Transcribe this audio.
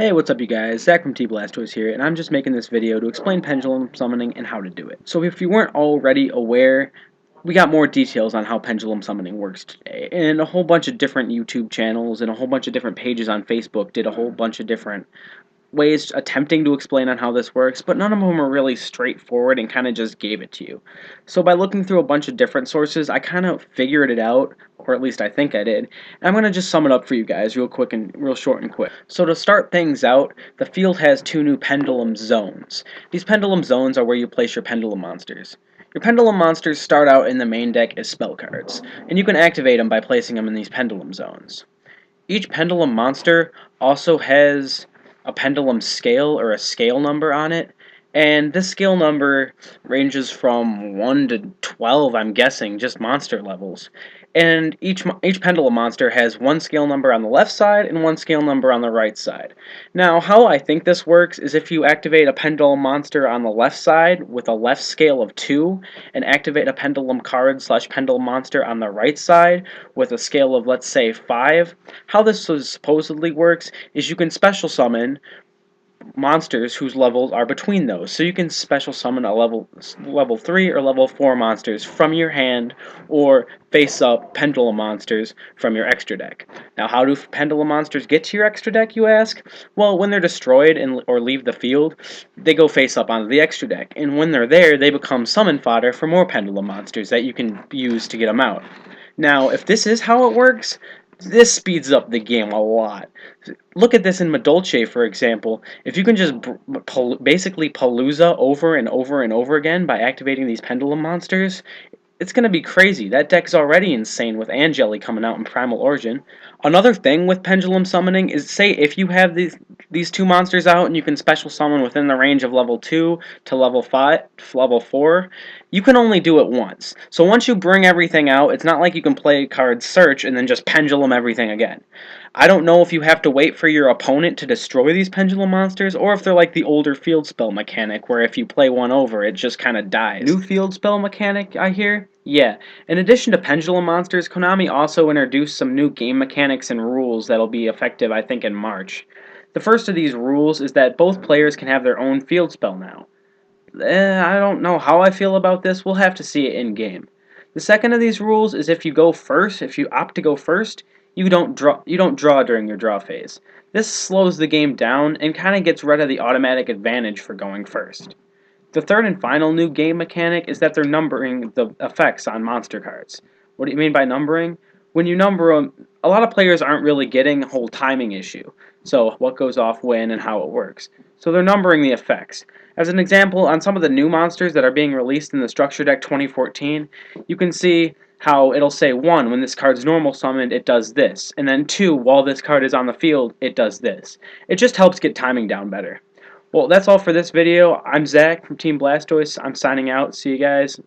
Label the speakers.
Speaker 1: Hey, what's up you guys? Zach from Blastoise here, and I'm just making this video to explain pendulum summoning and how to do it. So if you weren't already aware, we got more details on how pendulum summoning works today, and a whole bunch of different YouTube channels and a whole bunch of different pages on Facebook did a whole bunch of different ways attempting to explain on how this works, but none of them are really straightforward and kind of just gave it to you. So by looking through a bunch of different sources, I kind of figured it out, or at least I think I did. And I'm going to just sum it up for you guys real quick and real short and quick. So to start things out, the field has two new pendulum zones. These pendulum zones are where you place your pendulum monsters. Your pendulum monsters start out in the main deck as spell cards, and you can activate them by placing them in these pendulum zones. Each pendulum monster also has a pendulum scale or a scale number on it, and this scale number ranges from 1 to 12, I'm guessing, just monster levels. And each pendulum monster has one scale number on the left side and one scale number on the right side. Now, how I think this works is if you activate a pendulum monster on the left side with a left scale of 2, and activate a pendulum card / pendulum monster on the right side with a scale of, let's say, 5, how this supposedly works is you can special summon monsters whose levels are between those. So you can special summon a level 3 or level 4 monsters from your hand, or face up pendulum monsters from your extra deck. Now, how do pendulum monsters get to your extra deck, you ask? Well, when they're destroyed or leave the field, they go face up onto the extra deck, and when they're there, they become summon fodder for more pendulum monsters that you can use to get them out. Now, if this is how it works, this speeds up the game a lot. Look at this in Madolche, for example. If you can just basically Palooza over and over and over again by activating these pendulum monsters, it's going to be crazy. That deck's already insane with Angeli coming out in Primal Origin. Another thing with pendulum summoning is, say if you have these two monsters out and you can special summon within the range of level 2 to level 5, level 4, you can only do it once. So once you bring everything out, it's not like you can play card search and then just pendulum everything again. I don't know if you have to wait for your opponent to destroy these pendulum monsters, or if they're like the older field spell mechanic, where if you play one over, it just kind of dies. New field spell mechanic, I hear? Yeah. In addition to pendulum monsters, Konami also introduced some new game mechanics and rules that'll be effective, I think, in March. The first of these rules is that both players can have their own field spell now. I don't know how I feel about this. We'll have to see it in game. The second of these rules is if you opt to go first, you don't draw during your draw phase. This slows the game down and kind of gets rid of the automatic advantage for going first. The third and final new game mechanic is that they're numbering the effects on monster cards. What do you mean by numbering? When you number them, a lot of players aren't really getting the whole timing issue. So what goes off when and how it works. So they're numbering the effects. As an example, on some of the new monsters that are being released in the Structure Deck 2014, you can see how it'll say 1, when this card's normal summoned, it does this, and then 2, while this card is on the field, it does this. It just helps get timing down better. Well, that's all for this video. I'm Zach from Team Blastoise. I'm signing out. See you guys.